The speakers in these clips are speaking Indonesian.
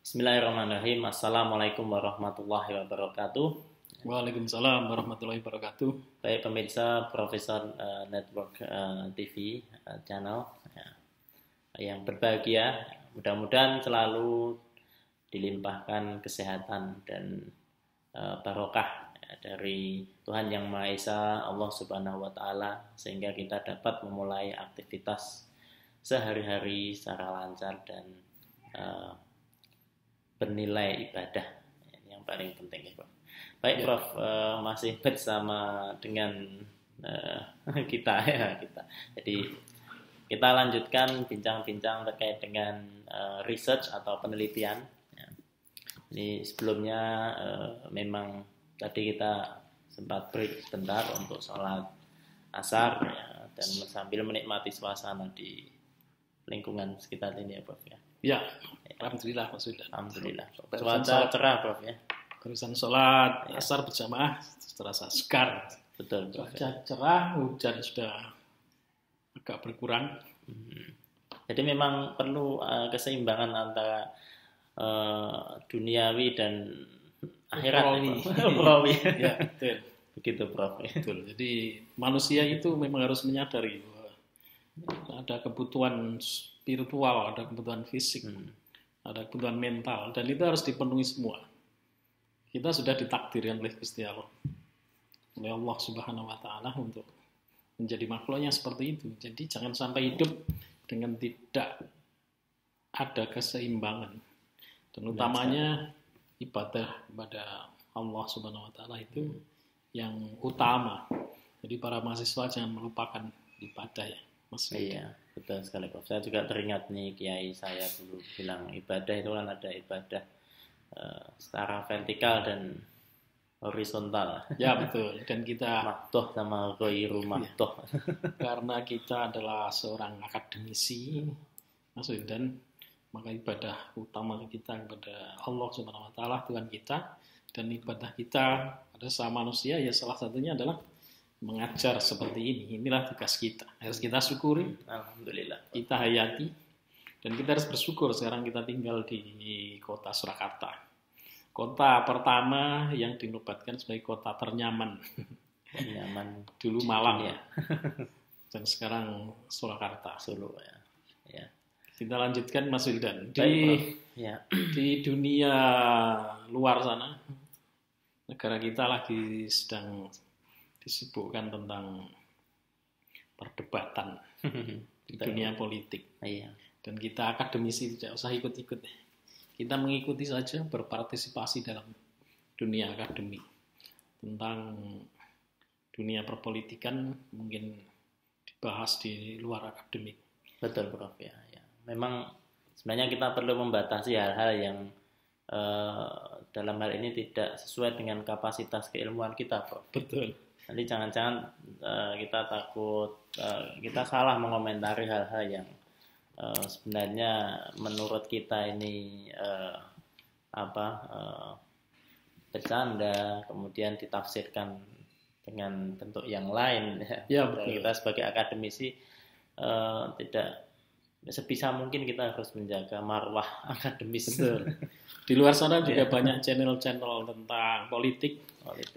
Bismillahirrahmanirrahim. Assalamualaikum warahmatullahi wabarakatuh. Waalaikumsalam warahmatullahi wabarakatuh. Baik pemirsa Profesor Network TV channel yang berbahagia, mudah-mudahan selalu dilimpahkan kesehatan dan barokah dari Tuhan Yang Maha Esa, Allah Subhanahu wa Ta'ala, sehingga kita dapat memulai aktivitas sehari-hari secara lancar dan bernilai ibadah. Ini yang paling penting ya, Prof. Baik, Prof, masih bersama dengan kita ya kita. Jadi kita lanjutkan bincang-bincang terkait dengan research atau penelitian. Ya. Ini sebelumnya memang tadi kita sempat break sebentar untuk sholat asar ya, dan sambil menikmati suasana di lingkungan sekitar ini ya, Prof ya. Ya, alhamdulillah Mas Wildan. Alhamdulillah. Cuaca cerah, Prof ya. Barusan sholat asar berjamaah terasa segar. Betul, Prof. Cuaca cerah, hujan sudah agak berkurang. Jadi memang perlu keseimbangan antara duniawi dan akhirat ini. Ukhrawi. Ya, betul. Begitu, Prof. Betul. Jadi manusia itu memang harus menyadari bahwa ada kebutuhan spiritual, ada kebutuhan fisik, ada kebutuhan mental, dan itu harus dipenuhi semua. Kita sudah ditakdirkan oleh Gusti Allah, oleh Allah Subhanahu wa Ta'ala untuk menjadi makhluknya seperti itu. Jadi jangan sampai hidup dengan tidak ada keseimbangan. Dan utamanya ibadah kepada Allah Subhanahu wa Ta'ala itu yang utama. Jadi para mahasiswa jangan melupakan ibadah ya, Mas. Iya, betul sekali, Prof. Saya juga teringat nih kiai saya dulu bilang ibadah itu kan ada ibadah secara vertikal dan horizontal. Ya betul. Dan kita maktoh sama ghairu maktoh. Karena kita adalah seorang akademisi, Mas Wildan, maka ibadah utama kita kepada Allah Subhanahu wa Ta'ala, Tuhan kita, dan ibadah kita pada sama manusia ya salah satunya adalah mengajar seperti ini. Inilah tugas kita. Harus kita syukuri. Alhamdulillah. Kita hayati. Dan kita harus bersyukur sekarang kita tinggal di kota Surakarta. Kota pertama yang dinobatkan sebagai kota ternyaman. Ternyaman. Dulu Malang ya. Dan sekarang Surakarta. Solo ya. Ya. Kita lanjutkan Mas Wildan. Di dunia luar sana, negara kita lagi sedang disibukkan tentang perdebatan di dunia politik. Iya. Dan kita akademisi tidak usah ikut-ikut. Kita mengikuti saja, berpartisipasi dalam dunia akademik. Tentang dunia perpolitikan mungkin dibahas di luar akademik. Betul, Prof ya. Memang sebenarnya kita perlu membatasi hal-hal yang dalam hal ini tidak sesuai dengan kapasitas keilmuan kita, Prof. Betul. Nanti jangan-jangan kita takut kita salah mengomentari hal-hal yang sebenarnya menurut kita ini bercanda, kemudian ditafsirkan dengan bentuk yang lain. Ya, kita sebagai akademisi tidak sebisa mungkin kita harus menjaga marwah akademis. Betul. Di luar sana juga banyak channel-channel tentang politik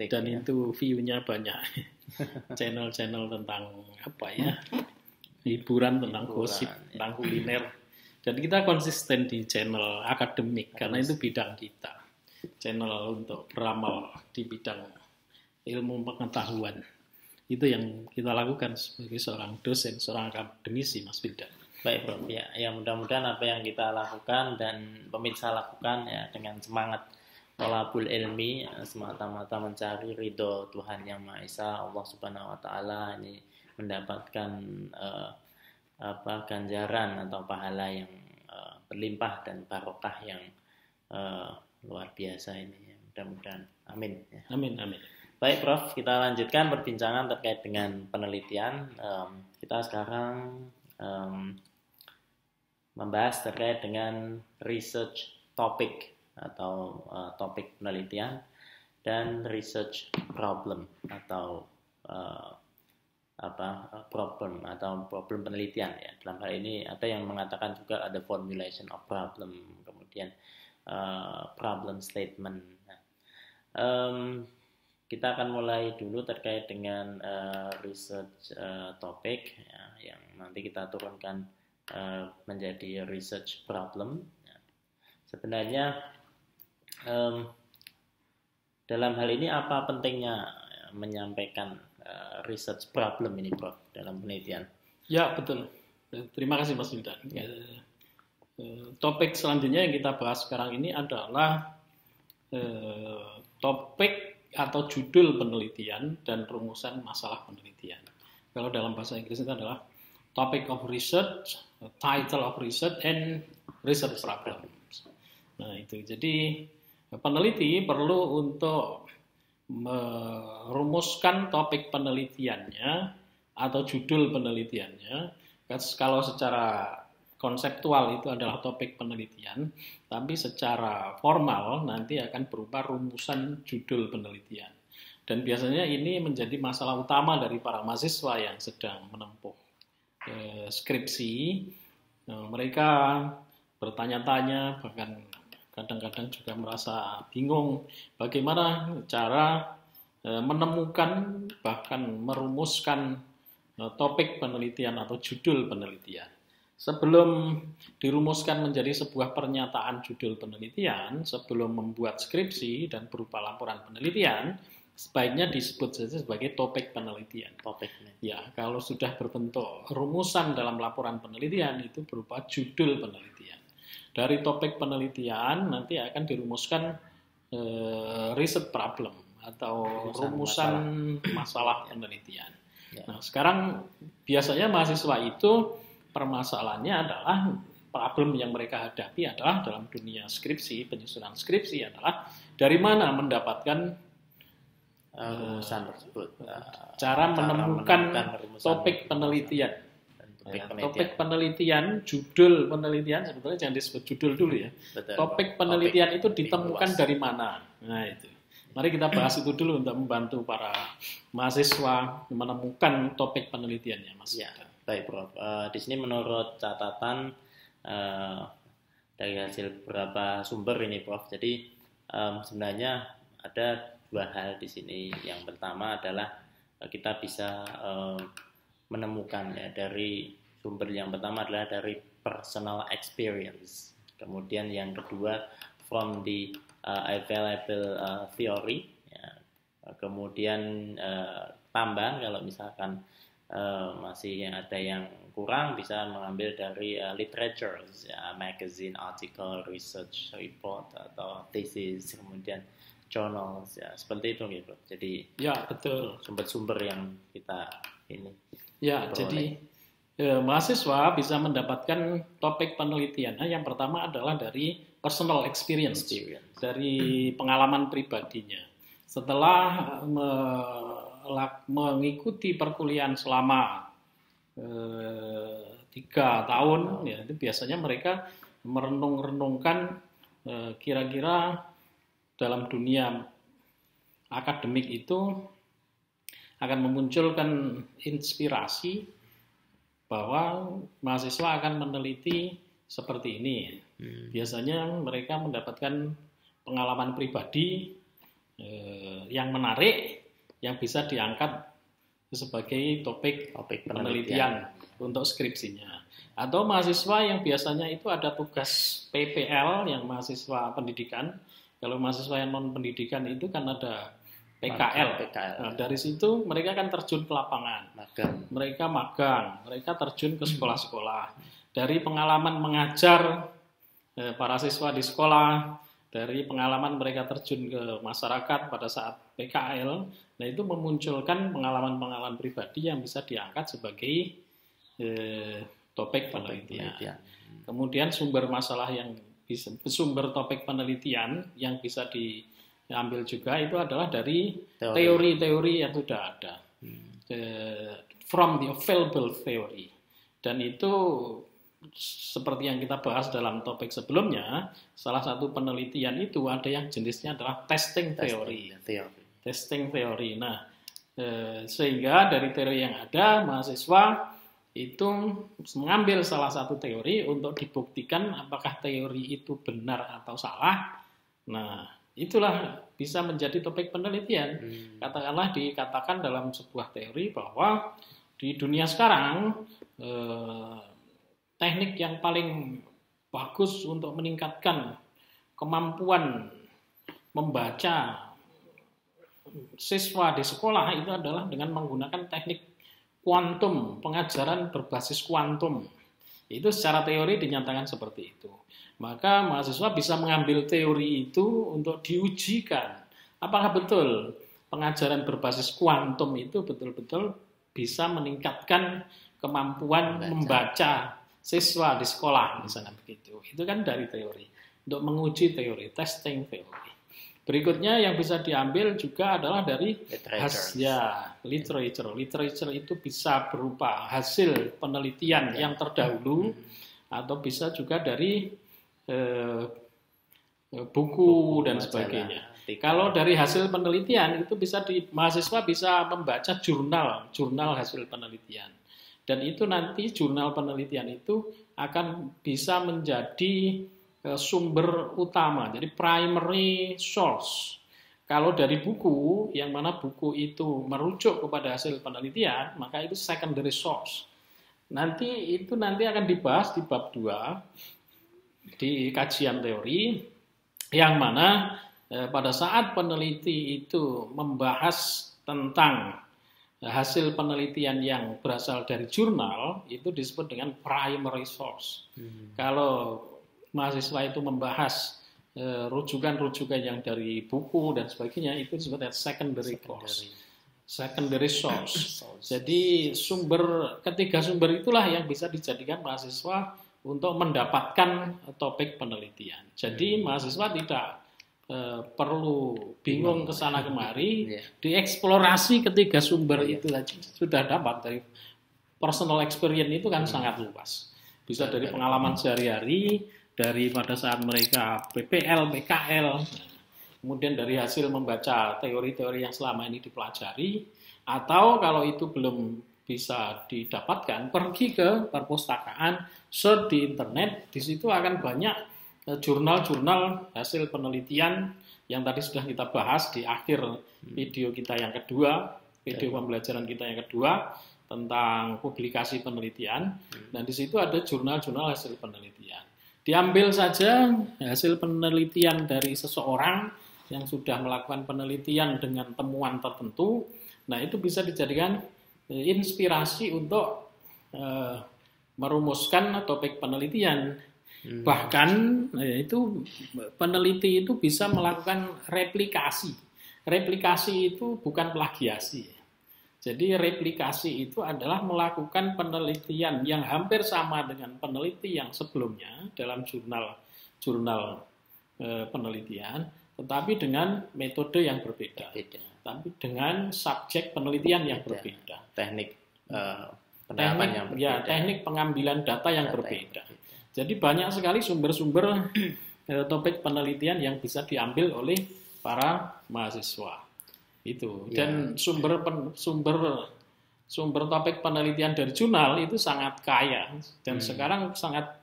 dan ya. Itu view-nya banyak. Channel-channel tentang apa ya? Hiburan, tentang gosip, tentang kuliner. Dan kita konsisten di channel akademik karena itu bidang kita. Channel untuk beramal di bidang ilmu pengetahuan. Itu yang kita lakukan sebagai seorang dosen, seorang akademisi, Mas Wildan. Baik, Prof. Ya, mudah-mudahan apa yang kita lakukan dan pemirsa lakukan ya dengan semangat thalabul ilmi, semata-mata mencari ridho Tuhan Yang Maha Esa, Allah Subhanahu wa Ta'ala, ini mendapatkan ganjaran atau pahala yang berlimpah dan barokah yang luar biasa ini. Mudah-mudahan. Amin. Ya. Amin, amin. Baik, Prof. Kita lanjutkan perbincangan terkait dengan penelitian. Kita sekarang membahas terkait dengan research topic atau topik penelitian dan research problem atau problem penelitian ya. Dalam hal ini ada yang mengatakan juga ada formulation of problem, kemudian problem statement. Nah, kita akan mulai dulu terkait dengan research topik ya, yang nanti kita turunkan menjadi research problem. Ya. Sebenarnya dalam hal ini apa pentingnya menyampaikan research problem ini, Prof, dalam penelitian? Ya, betul. Terima kasih, Mas Wildan. Ya. Topik selanjutnya yang kita bahas sekarang ini adalah topik atau judul penelitian dan rumusan masalah penelitian. Kalau dalam bahasa Inggris itu adalah topic of research, title of research, and research problems. Nah, itu. Jadi peneliti perlu untuk merumuskan topik penelitiannya atau judul penelitiannya. Kalau secara konseptual itu adalah topik penelitian, tapi secara formal nanti akan berupa rumusan judul penelitian. Dan biasanya ini menjadi masalah utama dari para mahasiswa yang sedang menempuh skripsi. Mereka bertanya-tanya, bahkan kadang-kadang juga merasa bingung bagaimana cara menemukan bahkan merumuskan topik penelitian atau judul penelitian. Sebelum dirumuskan menjadi sebuah pernyataan judul penelitian, sebelum membuat skripsi dan berupa laporan penelitian, sebaiknya disebut saja sebagai topik penelitian. Ya, kalau sudah berbentuk rumusan dalam laporan penelitian itu berupa judul penelitian. Dari topik penelitian nanti akan dirumuskan research problem atau rumusan masalah penelitian. Ya. Nah, sekarang biasanya mahasiswa itu permasalahannya adalah problem yang mereka hadapi adalah dalam dunia skripsi, penyusunan skripsi adalah dari mana mendapatkan rumusan tersebut, cara menemukan topik penelitian. Topik penelitian, judul penelitian sebetulnya jangan disebut judul dulu ya. Betul, topik penelitian itu ditemukan dari mana? Nah itu. Mari kita bahas itu dulu untuk membantu para mahasiswa menemukan topik penelitiannya, Mas. Ya. Baik, Prof. Di sini menurut catatan dari hasil beberapa sumber ini, Prof. Jadi sebenarnya ada dua hal di sini. Yang pertama adalah kita bisa menemukan ya dari sumber yang pertama adalah dari personal experience. Kemudian yang kedua from the available theory. Ya. Kemudian tambahan kalau misalkan masih ada yang kurang bisa mengambil dari literature, ya, magazine, article, research report atau thesis, kemudian journals, ya seperti itu gitu. Jadi ya betul sumber-sumber yang kita ini. Ya jadi mahasiswa bisa mendapatkan topik penelitian. Yang pertama adalah dari personal experience. Dari pengalaman pribadinya. Setelah mengikuti perkuliahan selama 3 tahun, ya itu biasanya mereka merenung-renungkan kira-kira dalam dunia akademik itu akan memunculkan inspirasi bahwa mahasiswa akan meneliti seperti ini. Biasanya mereka mendapatkan pengalaman pribadi yang menarik, yang bisa diangkat sebagai topik penelitian untuk skripsinya. Atau mahasiswa yang biasanya itu ada tugas PPL yang mahasiswa pendidikan. Kalau mahasiswa yang non pendidikan itu kan ada PKL. Nah, dari situ mereka kan terjun ke lapangan. Mereka magang, mereka terjun ke sekolah-sekolah. Dari pengalaman mengajar para siswa di sekolah, dari pengalaman mereka terjun ke masyarakat pada saat PKL, nah itu memunculkan pengalaman-pengalaman pribadi yang bisa diangkat sebagai topik penelitian. Kemudian sumber masalah yang bisa, sumber topik penelitian yang bisa diambil juga itu adalah dari teori-teori yang sudah ada, from the available theory. Dan itu seperti yang kita bahas dalam topik sebelumnya, salah satu penelitian itu ada yang jenisnya adalah testing theory. Testing theory. Nah, sehingga dari teori yang ada, mahasiswa itu mengambil salah satu teori untuk dibuktikan apakah teori itu benar atau salah. Nah, itulah bisa menjadi topik penelitian. Katakanlah dikatakan dalam sebuah teori bahwa di dunia sekarang teknik yang paling bagus untuk meningkatkan kemampuan membaca siswa di sekolah itu adalah dengan menggunakan teknik kuantum, pengajaran berbasis kuantum. Itu secara teori dinyatakan seperti itu. Maka mahasiswa bisa mengambil teori itu untuk diujikan. Apakah betul pengajaran berbasis kuantum itu betul-betul bisa meningkatkan kemampuan membaca siswa di sekolah, misalnya begitu. Itu kan dari teori. Untuk menguji teori, testing teori. Berikutnya yang bisa diambil juga adalah dari literature. Literature itu bisa berupa hasil penelitian yang terdahulu atau bisa juga dari buku dan sebagainya. Kalau dari hasil penelitian itu mahasiswa bisa membaca jurnal hasil penelitian. Dan itu nanti jurnal penelitian itu akan bisa menjadi sumber utama, jadi primary source. Kalau dari buku, yang mana buku itu merujuk kepada hasil penelitian, maka itu secondary source. Nanti akan dibahas di bab 2 di kajian teori, yang mana pada saat peneliti itu membahas tentang hasil penelitian yang berasal dari jurnal, itu disebut dengan primary source. Kalau mahasiswa itu membahas rujukan-rujukan yang dari buku dan sebagainya, itu disebut secondary source. Jadi ketiga sumber itulah yang bisa dijadikan mahasiswa untuk mendapatkan topik penelitian. Jadi mahasiswa tidak perlu bingung ke sana kemari, dieksplorasi ketiga sumber itu saja sudah dapat. Dari personal experience itu kan sangat luas. Bisa dari pengalaman sehari-hari, dari pada saat mereka PPL, PKL, kemudian dari hasil membaca teori-teori yang selama ini dipelajari, atau kalau itu belum bisa didapatkan, pergi ke perpustakaan, search di internet, di situ akan banyak jurnal-jurnal hasil penelitian yang tadi sudah kita bahas di akhir video kita yang kedua, video pembelajaran kita yang kedua tentang publikasi penelitian, dan di situ ada jurnal-jurnal hasil penelitian. Diambil saja hasil penelitian dari seseorang yang sudah melakukan penelitian dengan temuan tertentu, nah itu bisa dijadikan inspirasi untuk merumuskan topik penelitian. Bahkan itu peneliti itu bisa melakukan replikasi. Replikasi itu bukan plagiasi. Jadi replikasi itu adalah melakukan penelitian yang hampir sama dengan peneliti yang sebelumnya dalam jurnal penelitian, tetapi dengan metode yang berbeda, tapi dengan subjek penelitian yang berbeda, teknik pengambilan data yang berbeda. Jadi banyak sekali sumber-sumber topik penelitian yang bisa diambil oleh para mahasiswa. Itu. Dan sumber topik penelitian dari jurnal itu sangat kaya dan sekarang sangat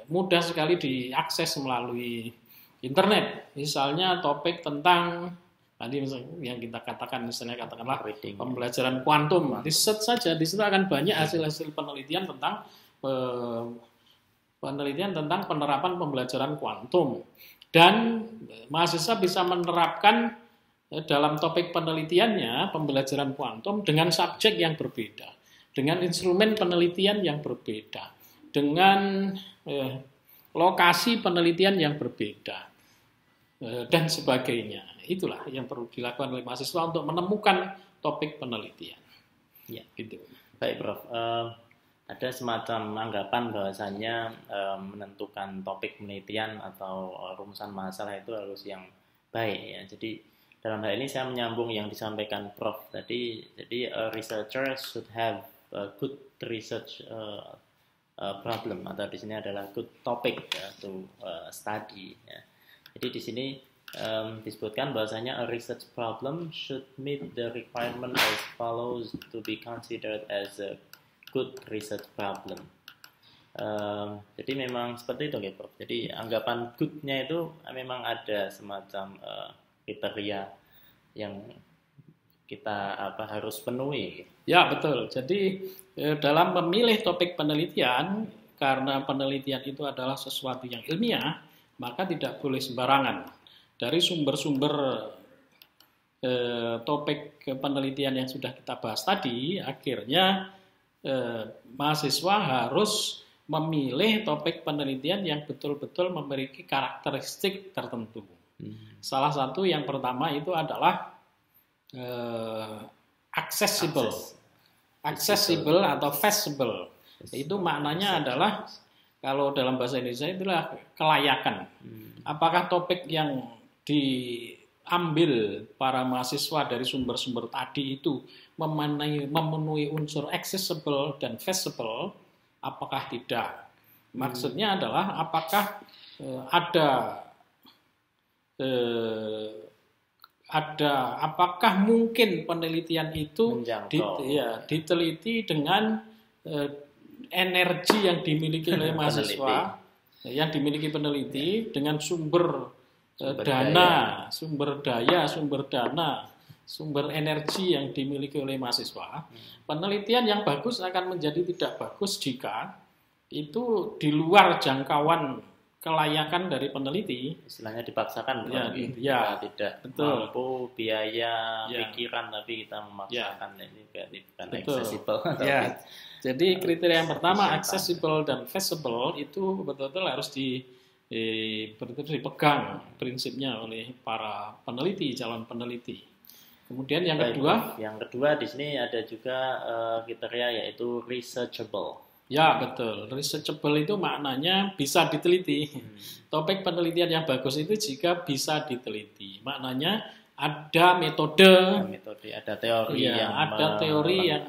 mudah sekali diakses melalui internet. Misalnya topik tentang tadi yang kita katakanlah pembelajaran kuantum. Di search saja, di situ akan banyak hasil-hasil penelitian tentang penerapan pembelajaran kuantum. Dan mahasiswa bisa menerapkan dalam topik penelitiannya pembelajaran kuantum dengan subjek yang berbeda, dengan instrumen penelitian yang berbeda, dengan lokasi penelitian yang berbeda, dan sebagainya. Itulah yang perlu dilakukan oleh mahasiswa untuk menemukan topik penelitian. Ya, gitu. Baik, Prof. Ada semacam anggapan bahwasanya menentukan topik penelitian atau rumusan masalah itu harus yang baik ya. Jadi dalam hal ini saya menyambung yang disampaikan Prof tadi. Jadi researcher should have a good research problem, atau di sini adalah good topic to study. Ya. Jadi di sini disebutkan bahwasanya a research problem should meet the requirement as follows to be considered as a good research problem. Jadi memang seperti itu, ya, Prof. Jadi anggapan good-nya itu memang ada semacam kriteria yang kita harus penuhi. Ya, betul. Jadi dalam memilih topik penelitian, karena penelitian itu adalah sesuatu yang ilmiah, maka tidak boleh sembarangan. Dari sumber-sumber topik penelitian yang sudah kita bahas tadi, akhirnya mahasiswa harus memilih topik penelitian yang betul-betul memiliki karakteristik tertentu. Salah satu yang pertama itu adalah accessible atau feasible. Itu maknanya adalah, kalau dalam bahasa Indonesia itulah kelayakan. Apakah topik yang diambil para mahasiswa dari sumber-sumber tadi itu memenuhi unsur accessible dan feasible, apakah tidak? Maksudnya adalah apakah apakah mungkin penelitian itu diteliti dengan energi yang dimiliki oleh mahasiswa, yang dimiliki peneliti dengan sumber dana, sumber energi yang dimiliki oleh mahasiswa. Penelitian yang bagus akan menjadi tidak bagus jika itu di luar jangkauan kelayakan dari peneliti. Istilahnya dipaksakan, tidak betul. Mampu biaya pikiran, tapi kita memaksakan ini bukan accessible. Jadi kriteria yang pertama accessible dan feasible itu betul-betul harus dipegang prinsipnya oleh para peneliti, calon peneliti. Kemudian yang kedua di sini ada juga kriteria yaitu researchable. Ya, betul. Researchable itu maknanya bisa diteliti. Topik penelitian yang bagus itu jika bisa diteliti. Maknanya ada metode, ada teori yang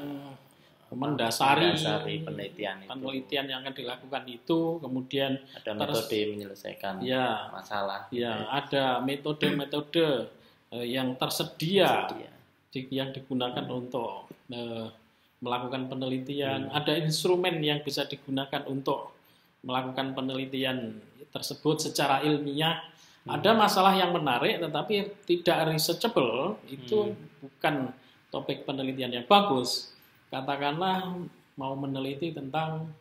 mendasari penelitian yang akan dilakukan itu. Kemudian ada metode menyelesaikan masalah. Ya, ada metode-metode yang tersedia yang digunakan untuk melakukan penelitian. Ada instrumen yang bisa digunakan untuk melakukan penelitian tersebut secara ilmiah. Ada masalah yang menarik tetapi tidak researchable, itu bukan topik penelitian yang bagus. Katakanlah mau meneliti tentang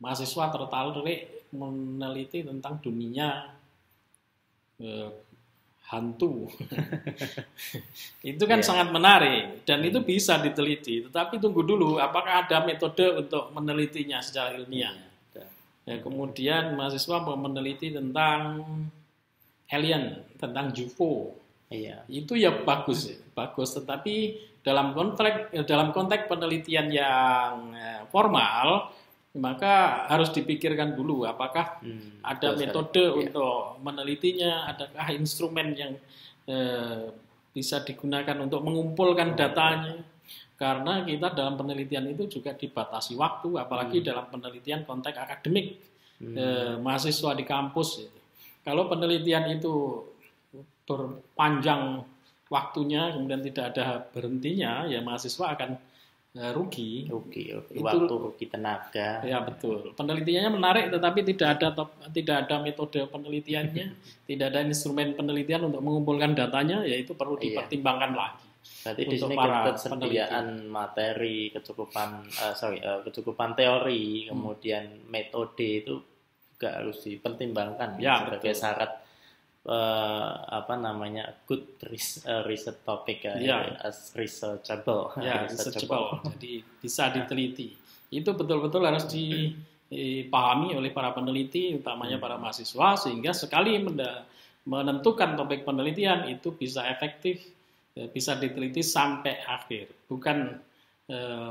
mahasiswa tertarik meneliti tentang dunia hantu. Itu kan sangat menarik dan itu bisa diteliti, tetapi tunggu dulu apakah ada metode untuk menelitinya secara ilmiah. Kemudian mahasiswa mau meneliti tentang alien, tentang UFO. Itu ya bagus, tetapi dalam konteks penelitian yang formal, maka harus dipikirkan dulu apakah ada metode untuk menelitinya, adakah instrumen yang bisa digunakan untuk mengumpulkan datanya. Karena kita dalam penelitian itu juga dibatasi waktu, apalagi dalam penelitian konteks akademik, mahasiswa di kampus. Kalau penelitian itu berpanjang waktunya, kemudian tidak ada berhentinya, ya mahasiswa akan rugi. Waktu, rugi tenaga. Ya, betul. Penelitiannya menarik, tetapi tidak ada metode penelitiannya, tidak ada instrumen penelitian untuk mengumpulkan datanya, yaitu perlu dipertimbangkan lagi. Berarti di sini ketersediaan materi, kecukupan teori, kemudian metode itu juga harus dipertimbangkan sebagai syarat good research topic as researchable. Researchable. Jadi bisa diteliti. Itu betul-betul harus dipahami oleh para peneliti, utamanya para mahasiswa, sehingga sekali menentukan topik penelitian itu bisa efektif, bisa diteliti sampai akhir. Bukan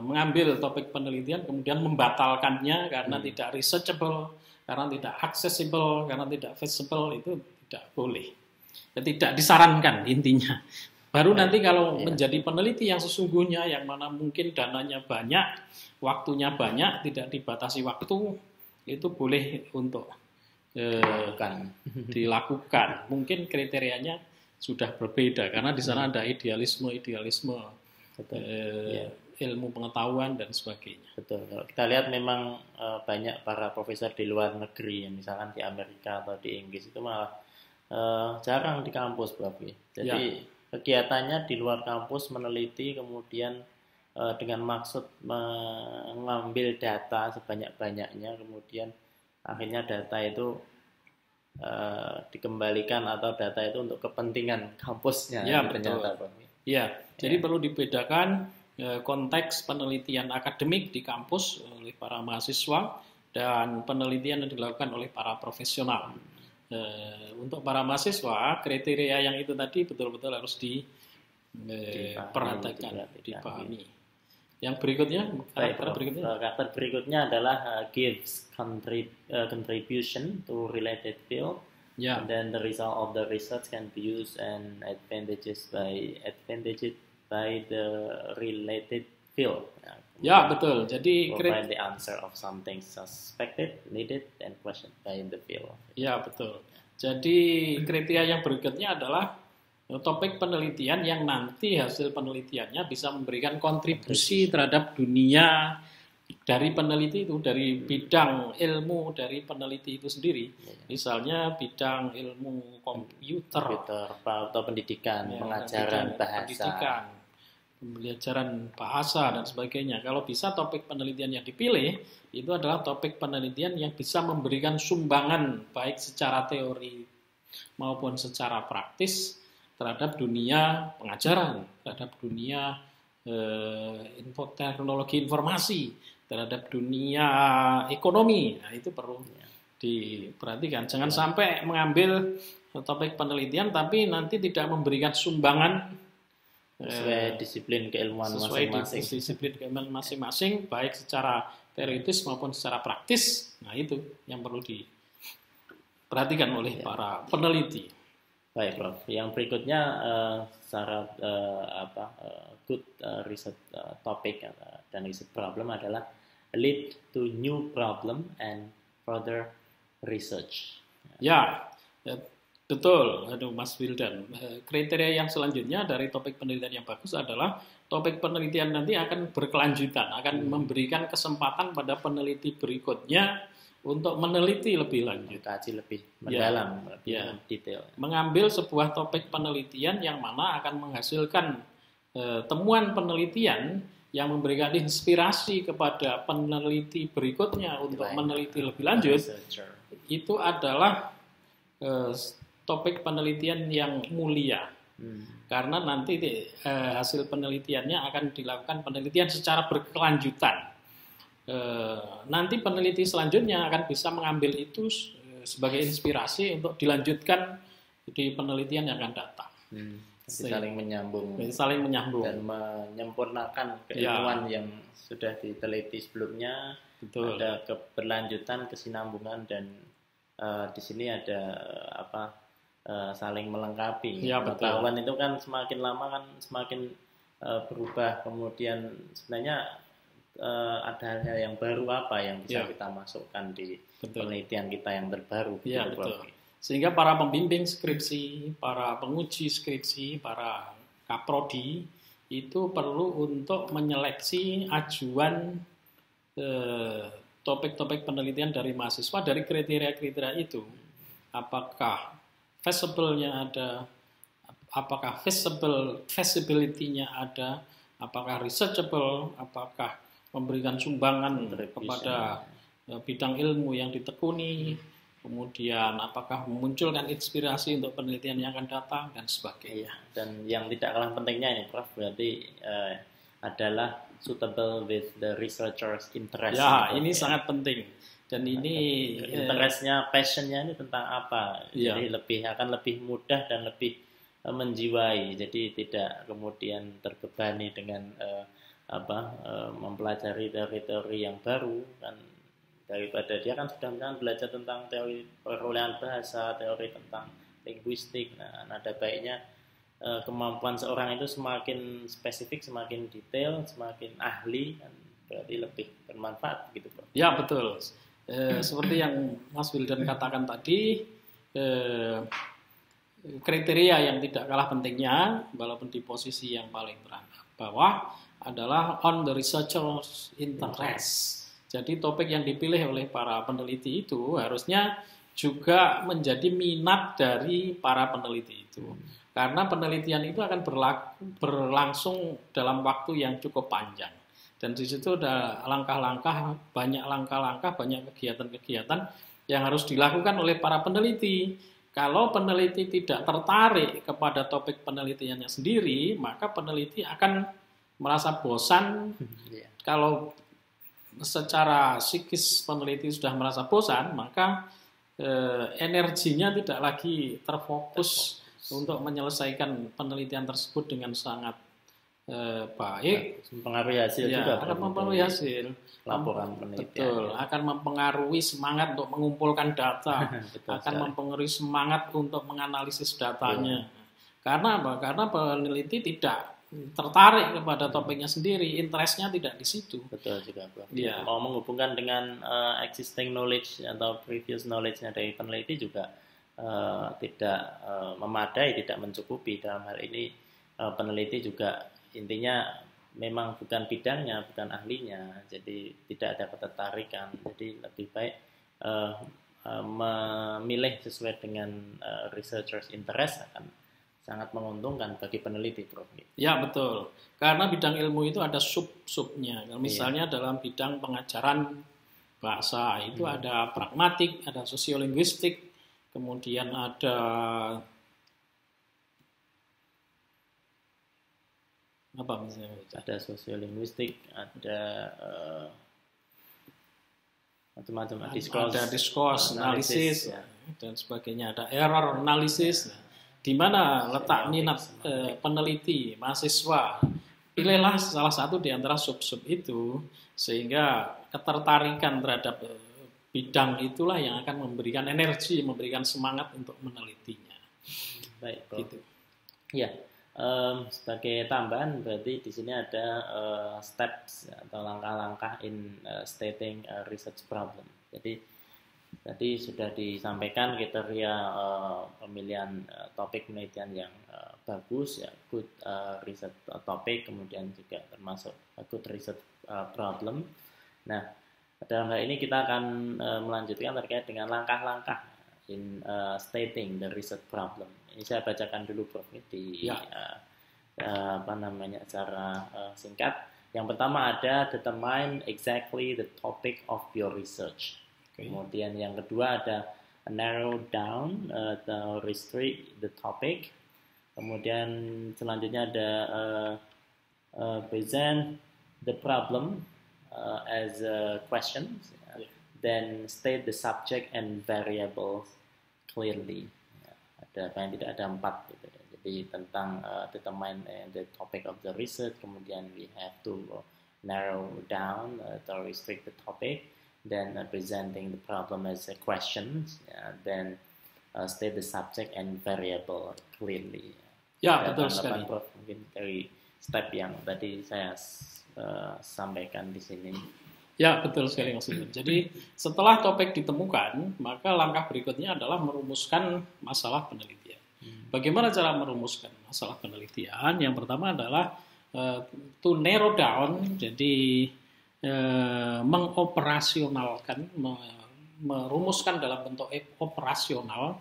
mengambil topik penelitian kemudian membatalkannya karena tidak researchable, karena tidak accessible, karena tidak feasible, itu tidak boleh. Tidak disarankan intinya. Baru nanti kalau menjadi peneliti yang sesungguhnya, yang mana mungkin dananya banyak, waktunya banyak, tidak dibatasi waktu, itu boleh untuk dilakukan. Mungkin kriterianya sudah berbeda karena di sana ada idealisme. ilmu pengetahuan dan sebagainya. Betul. Kalau kita lihat memang banyak para profesor di luar negeri, misalkan di Amerika atau di Inggris itu malah jarang di kampus, Prof. Jadi kegiatannya di luar kampus meneliti, kemudian dengan maksud mengambil data sebanyak-banyaknya, kemudian akhirnya data itu dikembalikan atau data itu untuk kepentingan kampusnya. Ya, ternyata, Prof. Ya, jadi perlu dibedakan konteks penelitian akademik di kampus oleh para mahasiswa dan penelitian yang dilakukan oleh para profesional. Untuk para mahasiswa, kriteria yang itu tadi betul-betul harus diperhatikan, dipahami. Yang berikutnya, karakter berikutnya adalah gives contribution to related field. And then the result of the research can be used and advantages by the related field. Ya, betul. Jadi provide the answer of something suspected, needed, and questioned by the field. Ya, betul. Jadi kriteria yang berikutnya adalah topik penelitian yang nanti hasil penelitiannya bisa memberikan kontribusi terhadap dunia dari peneliti itu, dari bidang ilmu dari peneliti itu sendiri. Misalnya bidang ilmu komputer atau pendidikan, pengajaran bahasa. Pendidikan, pembelajaran bahasa dan sebagainya. Kalau bisa topik penelitian yang dipilih itu adalah topik penelitian yang bisa memberikan sumbangan baik secara teori maupun secara praktis terhadap dunia pengajaran, terhadap dunia teknologi informasi, terhadap dunia ekonomi. Nah, itu perlu diperhatikan. Jangan sampai mengambil topik penelitian tapi nanti tidak memberikan sumbangan sesuai disiplin keilmuan masing-masing. Sesuai disiplin keilmuan masing-masing, baik secara teoritis maupun secara praktis. Nah, itu yang perlu diperhatikan oleh para peneliti. Baik, Prof. Yang berikutnya syarat good research topic dan research problem adalah lead to new problem and further research. Ya, betul, Mas Wildan. Kriteria yang selanjutnya dari topik penelitian yang bagus adalah topik penelitian nanti akan berkelanjutan, akan memberikan kesempatan pada peneliti berikutnya untuk meneliti lebih lanjut, kaji lebih mendalam, lebih detail. Mengambil sebuah topik penelitian yang mana akan menghasilkan temuan penelitian yang memberikan inspirasi kepada peneliti berikutnya untuk meneliti lebih lanjut. Itu adalah topik penelitian yang mulia. Karena nanti hasil penelitiannya akan dilakukan penelitian secara berkelanjutan. Nanti peneliti selanjutnya akan bisa mengambil itu sebagai inspirasi untuk dilanjutkan di penelitian yang akan datang. Saling menyambung dan menyempurnakan keilmuan yang sudah diteliti sebelumnya. Betul. Ada keberlanjutan, kesinambungan, dan di sini ada saling melengkapi. Pengetahuan itu kan semakin lama kan semakin berubah, kemudian sebenarnya ada hal yang baru apa yang bisa kita masukkan di penelitian kita yang terbaru. Ya, betul. Sehingga para pembimbing skripsi, para penguji skripsi, para kaprodi itu perlu untuk menyeleksi ajuan topik-topik penelitian dari mahasiswa dari kriteria-kriteria itu. Apakah feasible-nya ada, apakah feasibility-nya ada, apakah researchable, apakah memberikan sumbangan kepada bidang ilmu yang ditekuni, kemudian apakah memunculkan inspirasi untuk penelitian yang akan datang, dan sebagainya. Dan yang tidak kalah pentingnya ini, Prof, berarti adalah suitable with the researcher's interest. Ya, ini sangat penting. Dan ini interestnya, passionnya ini tentang apa? Jadi akan lebih mudah dan lebih menjiwai. Jadi tidak kemudian terbebani dengan mempelajari teori-teori yang baru, kan daripada dia kan sudah misalkan belajar tentang teori perolehan bahasa, teori tentang linguistik. Nah, ada baiknya kemampuan seorang itu semakin spesifik, semakin detail, semakin ahli, kan berarti lebih bermanfaat gitu, Bro. Ya, betul. Seperti yang Mas Wildan katakan tadi, kriteria yang tidak kalah pentingnya, walaupun di posisi yang paling bawah, adalah on the researcher's interest. Jadi topik yang dipilih oleh para peneliti itu harusnya juga menjadi minat dari para peneliti itu. Karena penelitian itu akan berlangsung dalam waktu yang cukup panjang. Dan di situ ada banyak langkah-langkah, banyak kegiatan-kegiatan yang harus dilakukan oleh para peneliti. Kalau peneliti tidak tertarik kepada topik penelitiannya sendiri, maka peneliti akan merasa bosan. Kalau secara psikis peneliti sudah merasa bosan, maka energinya tidak lagi terfokus untuk menyelesaikan penelitian tersebut dengan sangat baik. Mempengaruhi hasil juga. Akan mempengaruhi hasil. Laporan penelitian. Betul, akan mempengaruhi semangat untuk mengumpulkan data, akan mempengaruhi semangat untuk menganalisis datanya. Karena apa? Karena peneliti tidak tertarik kepada topiknya sendiri, interestnya tidak di situ. Betul juga, Bro. Mau menghubungkan dengan existing knowledge atau previous knowledge-nya dari peneliti juga tidak memadai, tidak mencukupi. Dalam hal ini peneliti juga intinya memang bukan bidangnya, bukan ahlinya, jadi tidak ada ketertarikan. Jadi lebih baik memilih sesuai dengan researcher's interest akan sangat menguntungkan bagi peneliti, Prof. Ya, betul. Karena bidang ilmu itu ada sub-subnya. Misalnya dalam bidang pengajaran bahasa itu ada pragmatik, ada sosiolinguistik, kemudian ada apa misalnya? Ada sosiolinguistik, ada macam-macam, ada discourse analisis dan sebagainya, ada error analisis. Di mana letak minat peneliti, mahasiswa? Pilihlah salah satu di antara sub-sub itu, sehingga ketertarikan terhadap bidang itulah yang akan memberikan energi, memberikan semangat untuk menelitinya. Baik, Bro. Gitu. Ya, sebagai tambahan berarti di sini ada steps atau langkah-langkah in stating a research problem. Jadi tadi sudah disampaikan kriteria pemilihan topik penelitian yang bagus, ya, good research topic, kemudian juga termasuk good research problem. Nah, dalam hal ini kita akan melanjutkan terkait dengan langkah-langkah in stating the research problem. Ini saya bacakan dulu, Prof, di secara singkat. Yang pertama ada determine exactly the topic of your research. Kemudian yang kedua ada narrow down atau restrict the topic. Kemudian selanjutnya ada present the problem as a question. Then state the subject and variables clearly. Ada paling tidak ada 4 gitu. Jadi tentang determine the topic of the research. Kemudian we have to narrow down atau restrict the topic. Then presenting the problem as a question, then state the subject and variable clearly. Ya, betul sekali. Prof, mungkin dari step yang tadi saya sampaikan di sini. Ya, betul sekali maksudnya. Jadi setelah topik ditemukan, maka langkah berikutnya adalah merumuskan masalah penelitian. Bagaimana cara merumuskan masalah penelitian? Yang pertama adalah to narrow down, jadi mengoperasionalkan, merumuskan dalam bentuk operasional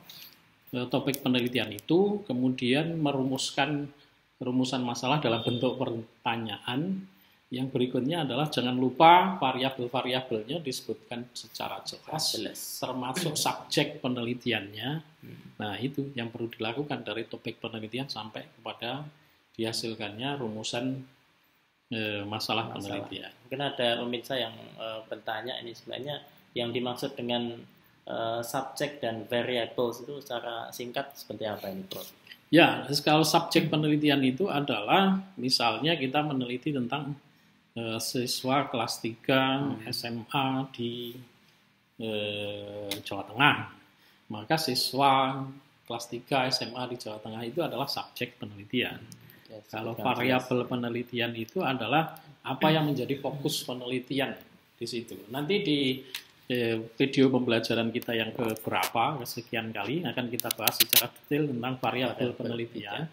topik penelitian itu, kemudian merumuskan rumusan masalah dalam bentuk pertanyaan. Yang berikutnya adalah jangan lupa variabel-variabelnya disebutkan secara jelas, termasuk subjek penelitiannya. Nah, itu yang perlu dilakukan dari topik penelitian sampai kepada dihasilkannya rumusan masalah penelitian. Mungkin ada pemirsa yang bertanya, ini sebenarnya yang dimaksud dengan subjek dan variables itu secara singkat seperti apa ini, Prof? Ya, kalau subjek penelitian itu adalah misalnya kita meneliti tentang siswa kelas 3 SMA di Jawa Tengah. Maka siswa kelas 3 SMA di Jawa Tengah itu adalah subjek penelitian. Kalau variabel penelitian itu adalah apa yang menjadi fokus penelitian di situ. Nanti di video pembelajaran kita yang keberapa, kesekian kali akan kita bahas secara detail tentang variabel penelitian.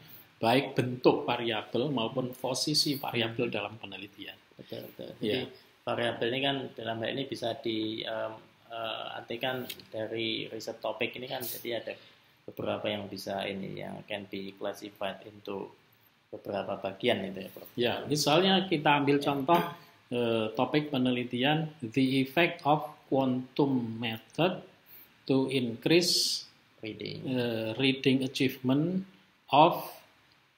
baik bentuk variabel maupun posisi variabel dalam penelitian. Betul. Jadi variabel ini kan dalam hal ini bisa diartikan dari riset topik ini kan, jadi ada beberapa yang bisa ini yang can be classified into beberapa bagian itu ya, Prof. Ya, misalnya kita ambil contoh topik penelitian the effect of quantum method to increase reading achievement of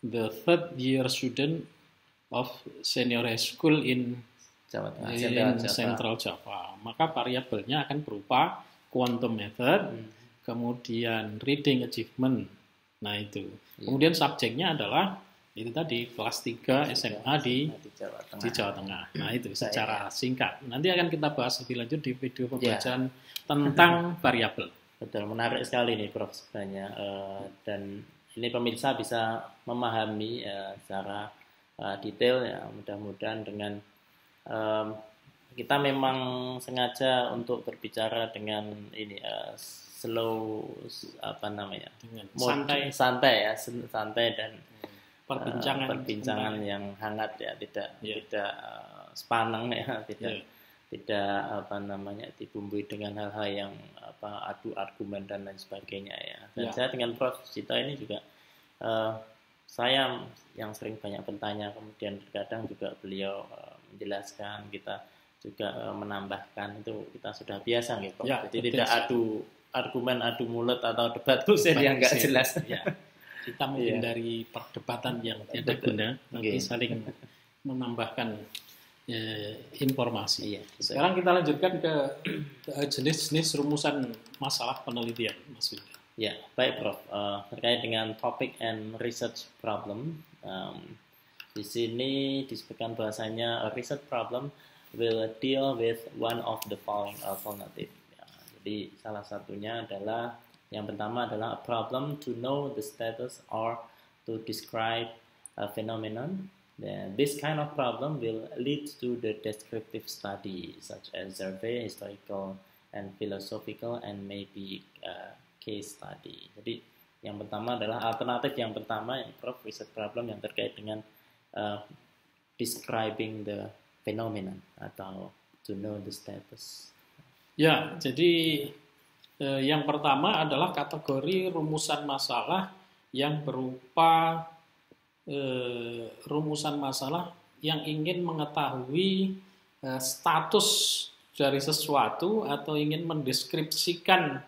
the third year student of senior high school in Central Java. Maka variabelnya akan berupa quantum method, kemudian reading achievement. Nah itu. Kemudian subjeknya adalah itu tadi kelas 3 SMA di Jawa Tengah. Nah itu secara singkat. Nanti akan kita bahas lebih lanjut di video pembelajaran tentang variabel. Betul, menarik sekali nih Prof sebenarnya. Dan ini pemirsa bisa memahami secara detail ya, mudah-mudahan dengan kita memang sengaja untuk berbicara dengan ini slow santai dan perbincangan yang hangat ya, tidak sepaneng ya, tidak dibumbui dengan hal-hal yang adu argumen dan lain sebagainya ya. Dan saya dengan Prof Cito ini juga saya yang sering banyak bertanya, kemudian terkadang juga beliau menjelaskan, kita juga menambahkan, itu kita sudah biasa gitu. Jadi tidak adu argumen, adu mulut atau debat dosen yang nggak jelas. Kita menghindari perdebatan yang tidak guna, nanti saling menambahkan informasi. Sekarang kita lanjutkan ke jenis-jenis rumusan masalah penelitian, Mas Winda. Ya, baik Prof. Terkait dengan topic and research problem, di sini disebutkan bahasanya a research problem will deal with one of the following alternative. Jadi salah satunya adalah yang pertama adalah a problem to know the status or to describe a phenomenon. Then this kind of problem will lead to the descriptive study such as survey, historical and philosophical, and maybe case study. Jadi yang pertama adalah alternatif yang pertama, Prof, research problem yang terkait dengan describing the phenomenon atau to know the status. Ya, jadi yang pertama adalah kategori rumusan masalah yang berupa rumusan masalah yang ingin mengetahui status dari sesuatu atau ingin mendeskripsikan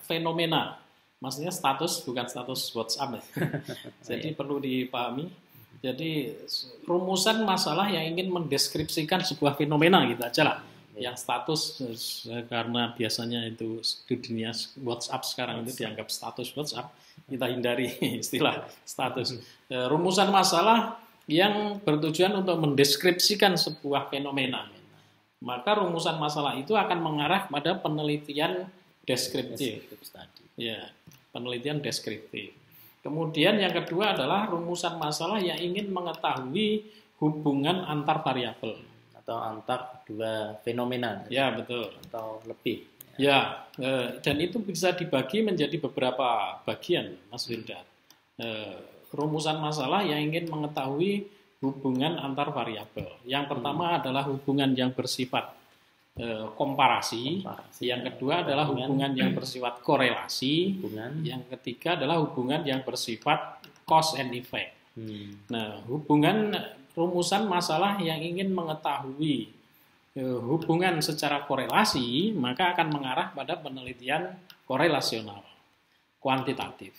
fenomena. Maksudnya status, bukan status WhatsApp. Jadi perlu dipahami. Jadi rumusan masalah yang ingin mendeskripsikan sebuah fenomena gitu aja lah. Yang status, karena biasanya itu di dunia WhatsApp sekarang itu dianggap status WhatsApp, kita hindari istilah status. Rumusan masalah yang bertujuan untuk mendeskripsikan sebuah fenomena. Maka rumusan masalah itu akan mengarah pada penelitian deskriptif. Ya, penelitian deskriptif. Kemudian yang kedua adalah rumusan masalah yang ingin mengetahui hubungan antar variabel atau antar dua fenomena. Ya, betul. Atau lebih. Ya, dan itu bisa dibagi menjadi beberapa bagian, Mas Winda. Rumusan masalah yang ingin mengetahui hubungan antar variabel. Yang pertama adalah hubungan yang bersifat komparasi. Yang kedua adalah hubungan yang bersifat korelasi. Yang ketiga adalah hubungan yang bersifat cause and effect. Nah, rumusan masalah yang ingin mengetahui hubungan secara korelasi, maka akan mengarah pada penelitian korelasional, kuantitatif.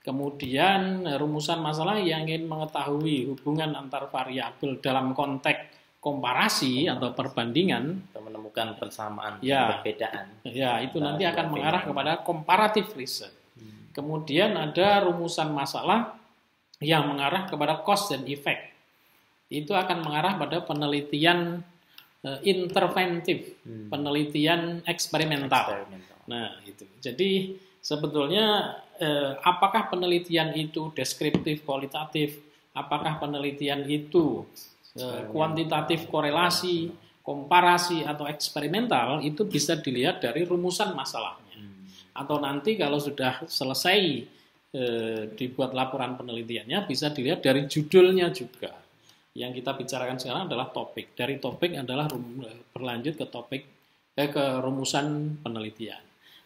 Kemudian rumusan masalah yang ingin mengetahui hubungan antar variabel dalam konteks komparasi atau perbandingan, atau menemukan persamaan, perbedaan. Ya, itu nanti akan mengarah kepada comparative research. Kemudian ada rumusan masalah yang mengarah kepada cause and effect. Itu akan mengarah pada penelitian interventif, penelitian eksperimental. Nah, itu. Jadi sebetulnya apakah penelitian itu deskriptif, kualitatif, apakah penelitian itu kuantitatif, korelasi, komparasi, atau eksperimental, itu bisa dilihat dari rumusan masalahnya. Atau nanti kalau sudah selesai dibuat laporan penelitiannya bisa dilihat dari judulnya juga. Yang kita bicarakan sekarang adalah topik. Dari topik adalah berlanjut ke topik ke rumusan penelitian.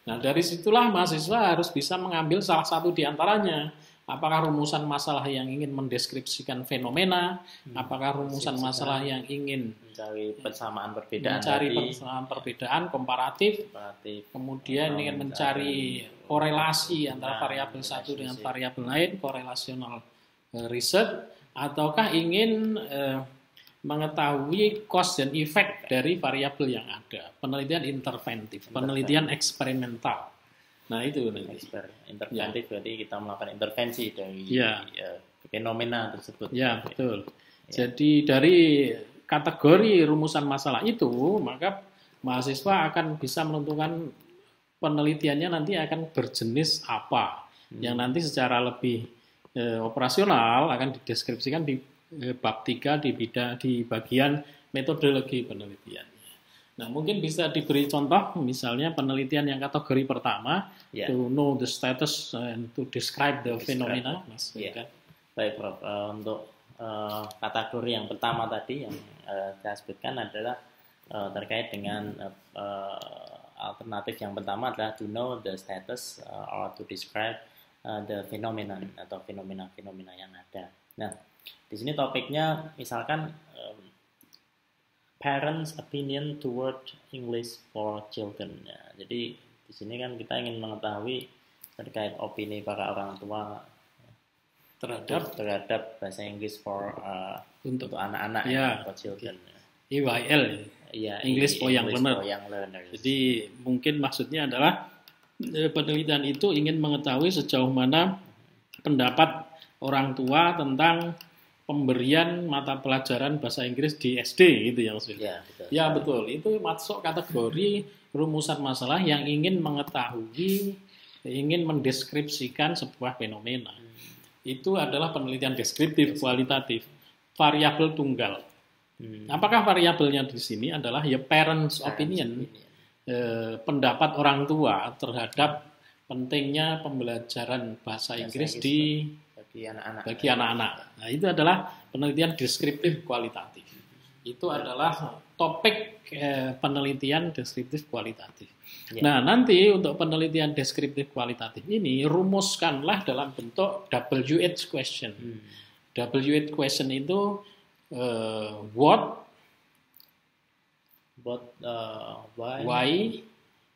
Nah, dari situlah mahasiswa harus bisa mengambil salah satu di antaranya. Apakah rumusan masalah yang ingin mendeskripsikan fenomena, apakah rumusan masalah yang ingin mencari persamaan perbedaan, perbedaan komparatif, kemudian ingin mencari korelasi antara variabel satu dengan variabel lain, korelasional research, ataukah ingin mengetahui cause dan effect dari variabel yang ada, penelitian interventif, penelitian eksperimental. Nah itu interventif berarti kita melakukan intervensi dari fenomena tersebut. Ya betul. Jadi dari kategori rumusan masalah itu, maka mahasiswa akan bisa menentukan penelitiannya nanti akan berjenis apa, yang nanti secara lebih operasional akan dideskripsikan di bab 3 di bagian metodologi penelitian. Nah, mungkin bisa diberi contoh, misalnya penelitian yang kategori pertama, to know the status and to describe the phenomena. Mas, Baik, Prof. Untuk kategori yang pertama tadi yang saya sebutkan adalah terkait dengan alternatif yang pertama adalah to know the status or to describe the phenomenon atau fenomena-fenomena yang ada. Nah, di sini topiknya misalkan parents' opinion toward English for children. Ya, jadi di sini kan kita ingin mengetahui terkait opini para orang tua terhadap bahasa Inggris untuk anak-anak for children. EYL, English for Young Learner. Jadi mungkin maksudnya adalah penelitian itu ingin mengetahui sejauh mana pendapat orang tua tentang pemberian mata pelajaran bahasa Inggris di SD gitu ya maksudnya. Ya betul. Itu masuk kategori rumusan masalah yang ingin mengetahui, ingin mendeskripsikan sebuah fenomena. Itu adalah penelitian deskriptif kualitatif, variabel tunggal. Apakah variabelnya di sini adalah parents' opinion, pendapat orang tua terhadap pentingnya pembelajaran bahasa Inggris bagi anak-anak. Nah, itu adalah penelitian deskriptif kualitatif. Itu adalah topik penelitian deskriptif kualitatif. Nah, nanti untuk penelitian deskriptif kualitatif ini rumuskanlah dalam bentuk WH question. WH question itu what, why,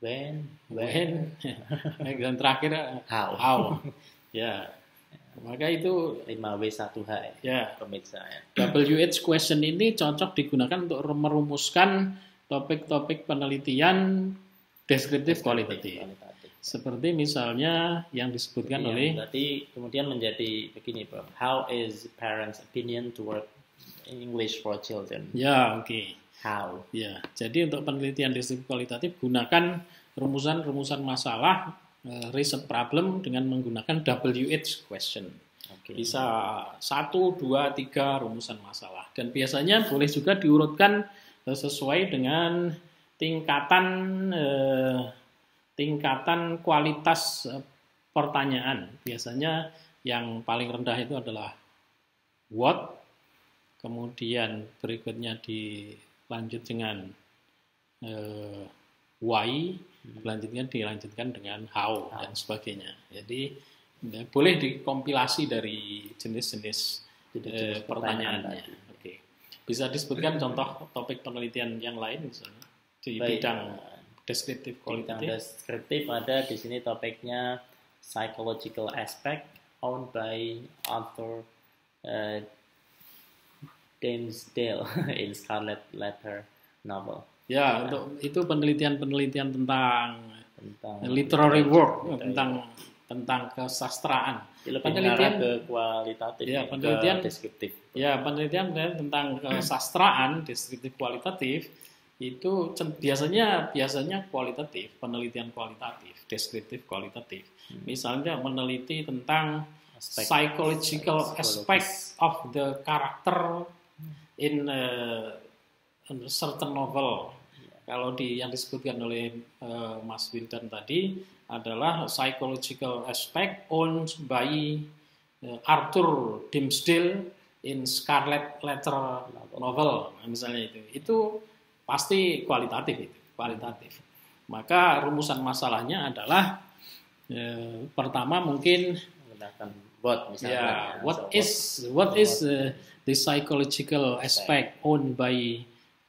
when, dan terakhir how. Ya. Maka itu 5W1H ya. Pemirsa ya. WH question ini cocok digunakan untuk merumuskan topik-topik penelitian deskriptif kualitatif. Seperti misalnya yang disebutkan oleh berarti kemudian menjadi begini, Prof. How is parents' opinion toward English for children? Ya, oke. How? Ya, jadi untuk penelitian deskriptif kualitatif gunakan rumusan masalah research problem dengan menggunakan WH question. Bisa 1, 2, 3 rumusan masalah. Dan biasanya boleh juga diurutkan sesuai dengan tingkatan kualitas pertanyaan. Biasanya yang paling rendah itu adalah what, kemudian berikutnya dilanjut dengan why, selanjutnya dilanjutkan dengan how dan sebagainya. Jadi boleh dikompilasi dari jenis-jenis pertanyaannya. Oke. Bisa disebutkan contoh topik penelitian yang lain misalnya di bidang deskriptif kualitatif. Bidang deskriptif ada di sini topiknya psychological aspect owned by Arthur Dimmesdale in Scarlet Letter novel. Ya, untuk itu penelitian-penelitian tentang literary work, tentang kesastraan. Penelitian ke kualitatif, ya, penelitian ke deskriptif. Ya, penelitian tentang kesastraan deskriptif kualitatif itu biasanya kualitatif, penelitian kualitatif, deskriptif kualitatif. Misalnya meneliti tentang psychological aspect of the character in a certain novel. Kalau yang disebutkan oleh Mas Wildan tadi adalah psychological aspect owned by Arthur Dimmesdale in Scarlet Letter novel, misalnya itu pasti kualitatif. Maka rumusan masalahnya adalah pertama mungkin menggunakan what misalnya. What is the psychological aspect owned by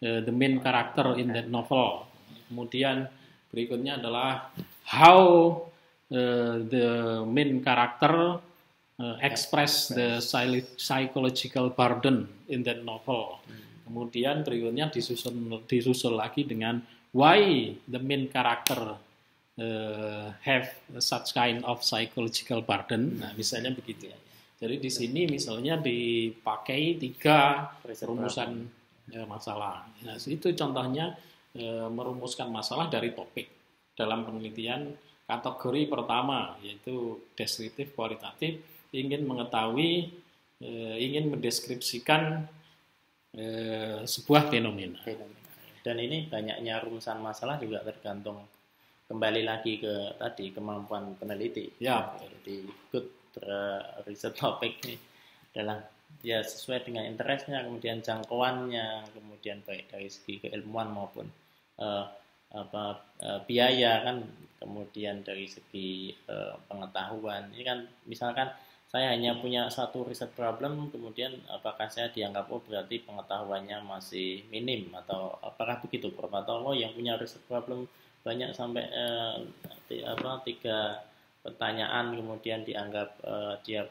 the main character in that novel. Kemudian berikutnya adalah how the main character express the psychological burden in that novel. Kemudian berikutnya disusul lagi dengan why the main character have such kind of psychological burden. Nah, misalnya begitu. Jadi di sini misalnya dipakai 3 rumusan masalah. Nah, itu contohnya merumuskan masalah dari topik dalam penelitian kategori pertama, yaitu deskriptif kualitatif, ingin mengetahui, ingin mendeskripsikan sebuah fenomena. Dan ini banyaknya rumusan masalah juga tergantung kembali lagi ke tadi kemampuan peneliti. Ya. Jadi good riset topik ini adalah ya sesuai dengan interestnya, kemudian jangkauannya, kemudian baik dari segi keilmuan maupun biaya kan, kemudian dari segi pengetahuan. Ini kan misalkan saya hanya punya satu riset problem, kemudian apakah saya dianggap berarti pengetahuannya masih minim, atau apakah begitu Prof? Atau yang punya riset problem banyak sampai 3 pertanyaan kemudian dianggap dia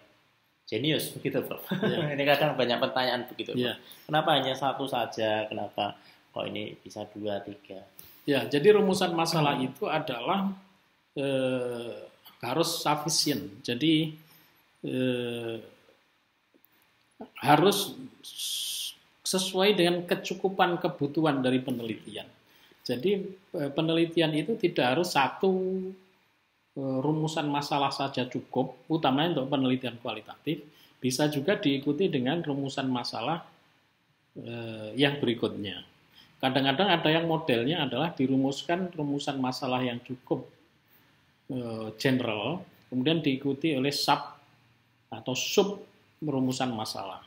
jenius begitu Prof? Yeah. Ini kadang banyak pertanyaan begitu Prof. Yeah. Kenapa hanya satu saja? Kenapa kok ini bisa 2, 3? Ya, jadi rumusan masalah itu adalah harus sufficient. Jadi harus sesuai dengan kecukupan kebutuhan dari penelitian. Jadi penelitian itu tidak harus satu rumusan masalah saja cukup, utamanya untuk penelitian kualitatif, bisa juga diikuti dengan rumusan masalah yang berikutnya. Kadang-kadang ada yang modelnya adalah dirumuskan rumusan masalah yang cukup general, kemudian diikuti oleh sub atau sub rumusan masalah.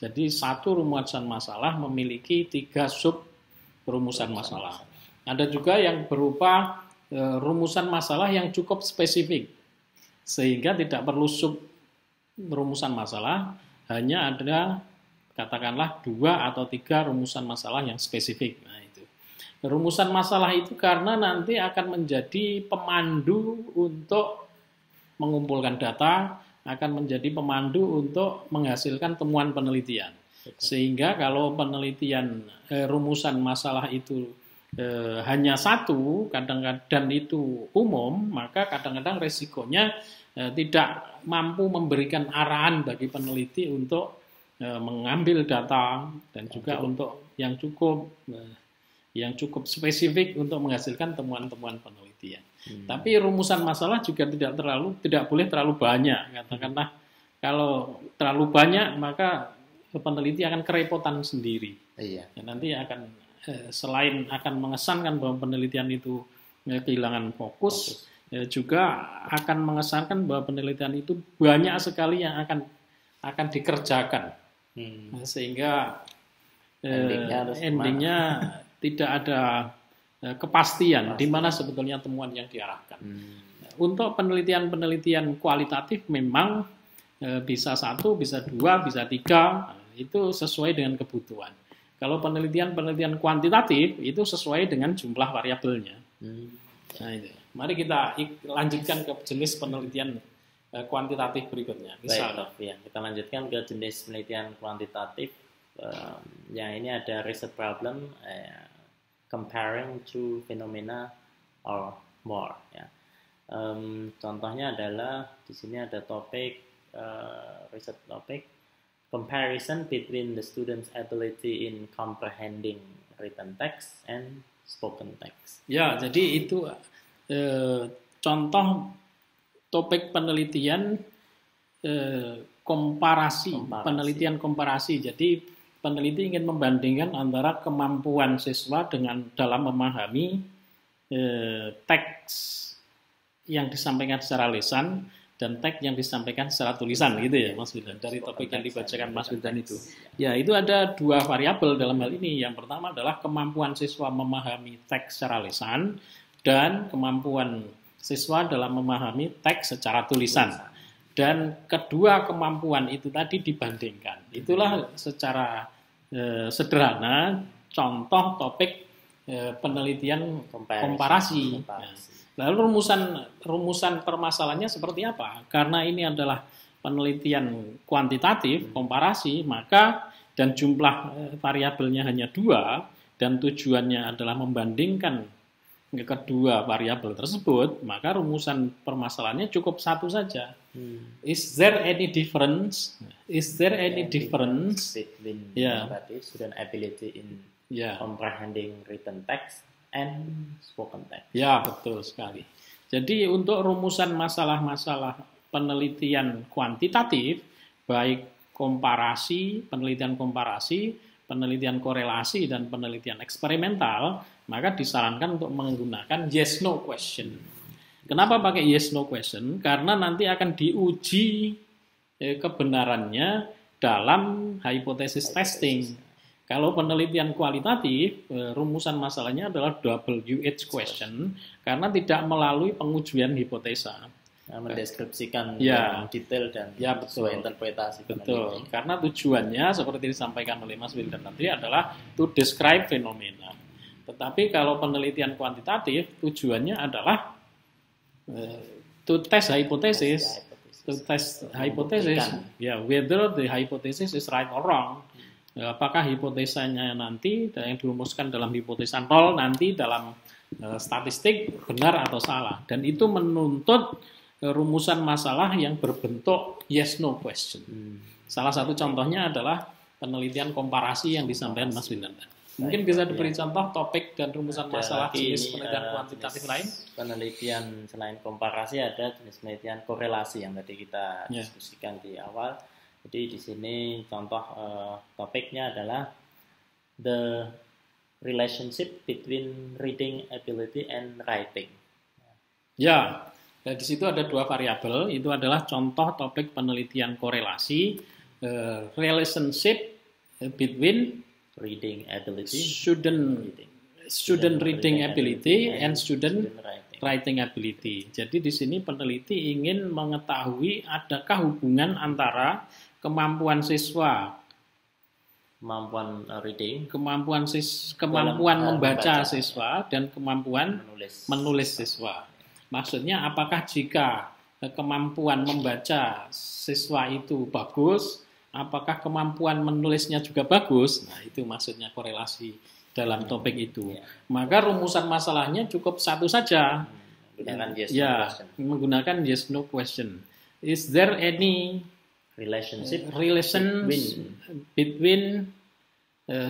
Jadi satu rumusan masalah memiliki 3 sub rumusan masalah. Ada juga yang berupa rumusan masalah yang cukup spesifik, sehingga tidak perlu sub rumusan masalah, hanya ada katakanlah 2 atau 3 rumusan masalah yang spesifik. Nah, itu. Rumusan masalah itu karena nanti akan menjadi pemandu untuk mengumpulkan data, akan menjadi pemandu untuk menghasilkan temuan penelitian. Sehingga kalau penelitian rumusan masalah itu hanya satu, kadang-kadang dan itu umum, maka kadang-kadang resikonya tidak mampu memberikan arahan bagi peneliti untuk mengambil data dan juga untuk yang cukup spesifik untuk menghasilkan temuan-temuan penelitian. Tapi rumusan masalah juga tidak boleh terlalu banyak. Katakanlah kalau terlalu banyak maka peneliti akan kerepotan sendiri. Iya. Dan nanti akan selain akan mengesankan bahwa penelitian itu kehilangan fokus, juga akan mengesankan bahwa penelitian itu banyak sekali yang akan dikerjakan. Sehingga endingnya tidak ada kepastian di mana sebetulnya temuan yang diarahkan. Untuk penelitian-penelitian kualitatif memang bisa 1, bisa 2, bisa 3, itu sesuai dengan kebutuhan. Kalau penelitian-penelitian kuantitatif itu sesuai dengan jumlah variabelnya. Nah, itu. Mari kita lanjutkan ke jenis penelitian kuantitatif berikutnya. Misal, ya, kita lanjutkan ke jenis penelitian kuantitatif. Yang ini ada research problem, comparing two phenomena or more. Ya. Contohnya adalah di sini ada topik research topik comparison between the student's ability in comprehending written text and spoken text. Ya, jadi itu contoh topik penelitian komparasi, penelitian komparasi. Jadi peneliti ingin membandingkan antara kemampuan siswa dalam memahami teks yang disampaikan secara lisan dan teks yang disampaikan secara tulisan gitu ya Mas Wildan, dari topik yang dibacakan Mas Wildan itu. Ya, itu ada dua variabel dalam hal ini. Yang pertama adalah kemampuan siswa memahami teks secara lisan dan kemampuan siswa dalam memahami teks secara tulisan. Dan kedua kemampuan itu tadi dibandingkan. Itulah secara sederhana contoh topik penelitian komparasi. Lalu rumusan permasalahannya seperti apa? Karena ini adalah penelitian kuantitatif, komparasi, maka dan jumlah variabelnya hanya 2 dan tujuannya adalah membandingkan kedua variabel tersebut, maka rumusan permasalahannya cukup satu saja. Is there any difference? Is there any difference between student ability in comprehending written text and spoken text? Ya, betul sekali. Jadi untuk rumusan masalah-masalah penelitian kuantitatif, baik penelitian komparasi, penelitian korelasi, dan penelitian eksperimental, maka disarankan untuk menggunakan yes-no question. Kenapa pakai yes-no question? Karena nanti akan diuji kebenarannya dalam hipotesis testing. Kalau penelitian kualitatif, rumusan masalahnya adalah WH question, karena tidak melalui pengujian hipotesa. Mendeskripsikan yang detail dan sesuai interpretasi. Betul, karena tujuannya seperti disampaikan oleh Mas Wildan tadi adalah to describe fenomena. Tetapi kalau penelitian kuantitatif, tujuannya adalah to test hypothesis, whether the hypothesis is right or wrong. Apakah hipotesanya nanti yang dirumuskan dalam hipotesa 0 nanti dalam statistik benar atau salah. Dan itu menuntut rumusan masalah yang berbentuk yes-no question. Salah satu contohnya adalah penelitian komparasi yang disampaikan Mas Wildan. Mungkin bisa diberi contoh topik dan rumusan masalah jenis penelitian kuantitatif lain? Penelitian selain komparasi ada jenis penelitian korelasi yang tadi kita diskusikan di awal. Jadi di sini contoh topiknya adalah the relationship between reading ability and writing. Ya, di situ ada dua variabel. Itu adalah contoh topik penelitian korelasi, relationship between reading ability, student reading ability and student writing ability. Jadi di sini peneliti ingin mengetahui adakah hubungan antara kemampuan siswa, kemampuan reading, kemampuan membaca siswa dan kemampuan menulis siswa. Maksudnya apakah jika kemampuan membaca siswa itu bagus, apakah kemampuan menulisnya juga bagus? Nah, itu maksudnya korelasi dalam topik itu. Maka rumusan masalahnya cukup satu saja. Menggunakan yes-no question. Is there any relation between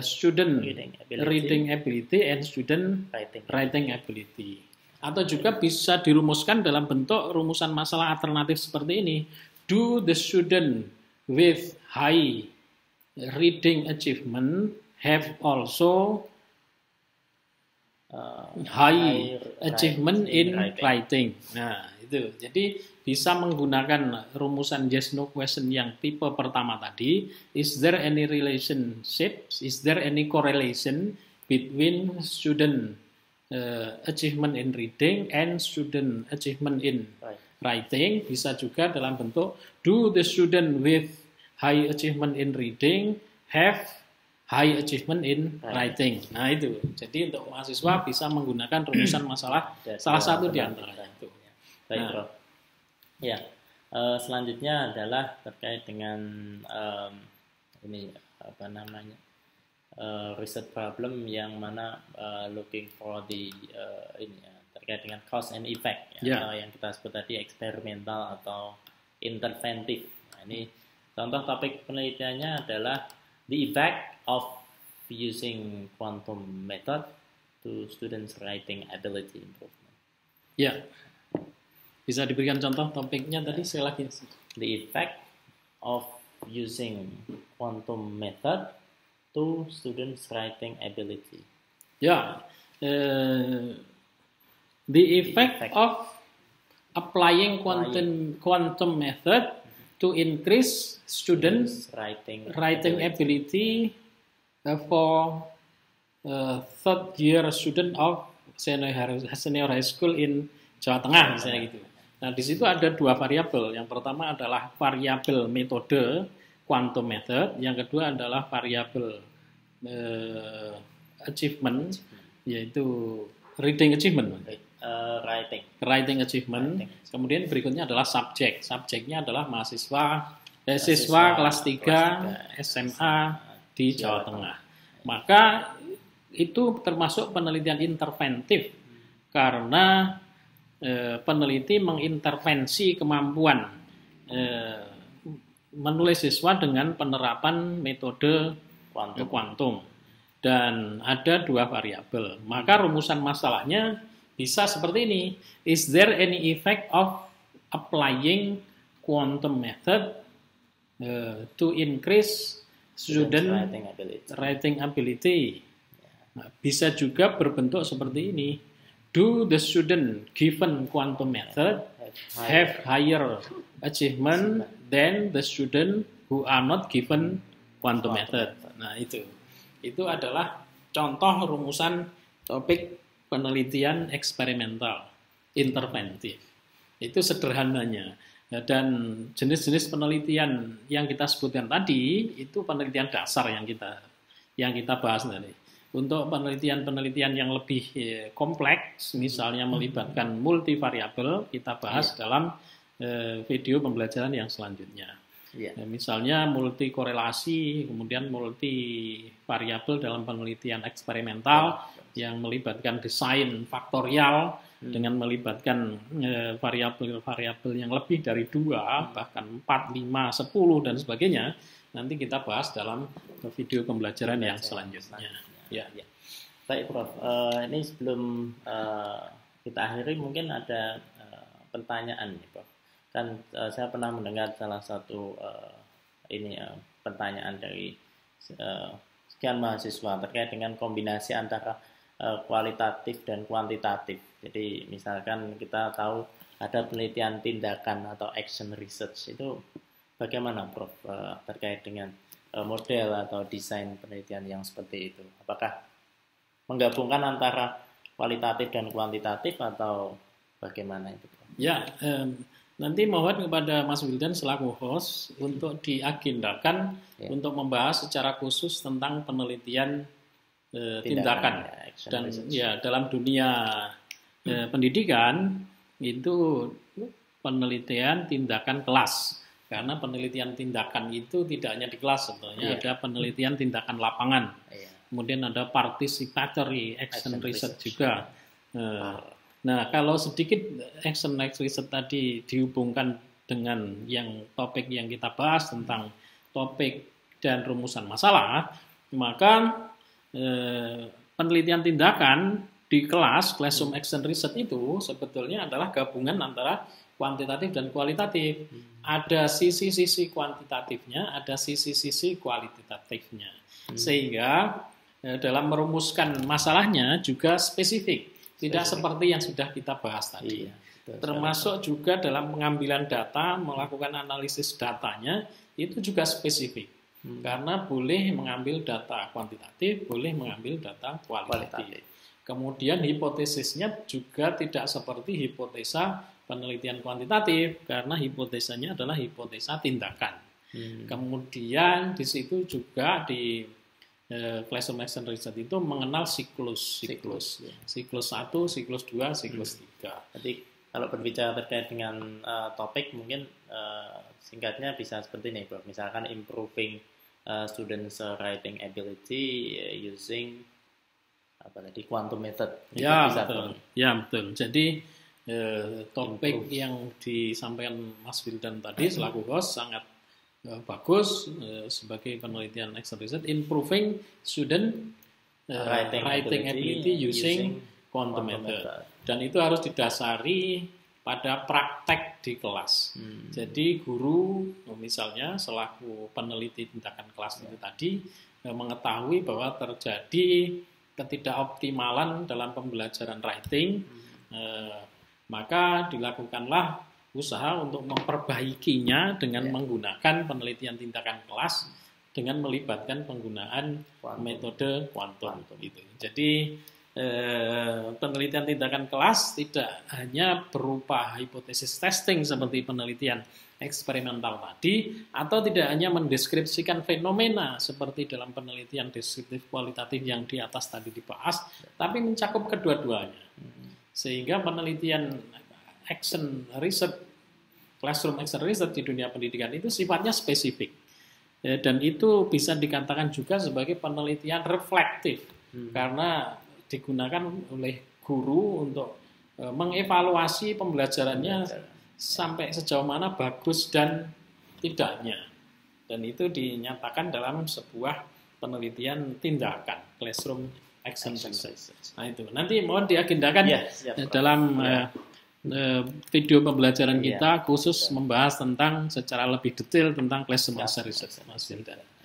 student reading ability and student writing ability? Atau juga bisa dirumuskan dalam bentuk rumusan masalah alternatif seperti ini. Do the student with high reading achievement have also high achievement in writing? Nah, itu. Jadi bisa menggunakan rumusan yes no question yang tipe pertama tadi. Is there any relationship? Is there any correlation between student achievement in reading and student achievement in writing? Bisa juga dalam bentuk do the student with high achievement in reading have high achievement in writing. Nah itu. Jadi untuk mahasiswa bisa menggunakan rumusan masalah salah satu di antara itu. Baik, Prof. Ya, selanjutnya adalah terkait dengan research problem yang mana looking for the terkait dengan cause and effect atau yang kita sebut tadi eksperimental atau interventif. Nah, ini contoh topik penelitiannya adalah the effect of using quantum method to students writing ability improvement. Ya. Bisa diberikan contoh topiknya tadi sekali lagi. The effect of using quantum method to students writing ability. Ya, the effect of applying quantum method to increase students writing ability for third year student of senior high school in Jawa Tengah misalnya gitu. Nah, di situ ada dua variabel. Yang pertama adalah variabel metode quantum method, yang kedua adalah variabel achievement, yaitu reading achievement. Writing achievement. Kemudian berikutnya adalah subjek. Subjeknya adalah siswa kelas 3 SMA di Jawa Tengah. Maka itu termasuk penelitian interventif karena peneliti mengintervensi kemampuan menulis siswa dengan penerapan metode kuantum. Dan ada dua variabel. Maka rumusan masalahnya bisa seperti ini. Is there any effect of applying quantum method to increase student writing ability? Nah, bisa juga berbentuk seperti ini. Do the student given quantum method have higher achievement than the student who are not given quantum method? Nah, itu adalah contoh rumusan topik penelitian eksperimental interventif. Itu sederhananya. Dan jenis-jenis penelitian yang kita sebutkan tadi itu penelitian dasar yang kita bahas tadi. Untuk penelitian-penelitian yang lebih kompleks, misalnya melibatkan multivariabel, kita bahas dalam video pembelajaran yang selanjutnya. Misalnya multi korelasi, kemudian multi variabel dalam penelitian eksperimental yang melibatkan desain faktorial dengan melibatkan variabel-variabel yang lebih dari 2, bahkan 4, 5, 10 dan sebagainya. Nanti kita bahas dalam video pembelajaran yang selanjutnya. Baik Prof, ini sebelum kita akhiri mungkin ada pertanyaan nih Prof. Kan saya pernah mendengar salah satu pertanyaan dari sekian mahasiswa terkait dengan kombinasi antara kualitatif dan kuantitatif. Jadi misalkan kita tahu ada penelitian tindakan atau action research, itu bagaimana Prof terkait dengan model atau desain penelitian yang seperti itu? Apakah menggabungkan antara kualitatif dan kuantitatif atau bagaimana itu Prof? Nanti mohon kepada Mas Wildan selaku host untuk diagendakan untuk membahas secara khusus tentang penelitian tindakan. Dan dalam dunia pendidikan itu penelitian tindakan kelas. Karena penelitian tindakan itu tidak hanya di kelas sebetulnya, ada penelitian tindakan lapangan. Kemudian ada participatory action research juga. Nah, kalau sedikit action research tadi dihubungkan dengan topik yang kita bahas tentang topik dan rumusan masalah, maka penelitian tindakan di kelas, classroom action research itu sebetulnya adalah gabungan antara kuantitatif dan kualitatif. Ada sisi-sisi kuantitatifnya, ada sisi-sisi kualitatifnya. Sehingga dalam merumuskan masalahnya juga spesifik. Tidak seperti yang sudah kita bahas tadi. Termasuk juga dalam pengambilan data, melakukan analisis datanya, itu juga spesifik. Karena boleh mengambil data kuantitatif, boleh mengambil data kualitatif. Kemudian hipotesisnya juga tidak seperti hipotesa penelitian kuantitatif, karena hipotesanya adalah hipotesa tindakan. Kemudian di situ juga di classroom action research itu mengenal siklus 1, siklus 2, siklus 3. Jadi kalau berbicara terkait dengan topik mungkin singkatnya bisa seperti ini Prof. Misalkan improving students writing ability using quantum method. Betul. Jadi topik yang disampaikan Mas Wildan tadi selaku host sangat bagus sebagai penelitian action research, improving student writing ability using quantum method. Dan itu harus didasari pada praktek di kelas. Jadi guru misalnya selaku peneliti tindakan kelas itu tadi mengetahui bahwa terjadi ketidakoptimalan dalam pembelajaran writing maka dilakukanlah usaha untuk memperbaikinya dengan menggunakan penelitian tindakan kelas dengan melibatkan penggunaan metode kuantum. Gitu. Jadi penelitian tindakan kelas tidak hanya berupa hipotesis testing seperti penelitian eksperimental tadi, atau tidak hanya mendeskripsikan fenomena seperti dalam penelitian deskriptif kualitatif yang di atas tadi dibahas, tapi mencakup kedua-duanya. Sehingga penelitian action research, classroom action research di dunia pendidikan itu sifatnya spesifik. Dan itu bisa dikatakan juga sebagai penelitian reflektif, karena digunakan oleh guru untuk mengevaluasi pembelajarannya sampai sejauh mana bagus dan tidaknya. Dan itu dinyatakan dalam sebuah penelitian tindakan, classroom action research. Nah itu, nanti mohon diagendakan dalam video pembelajaran kita khusus membahas tentang secara lebih detail tentang classroom action research.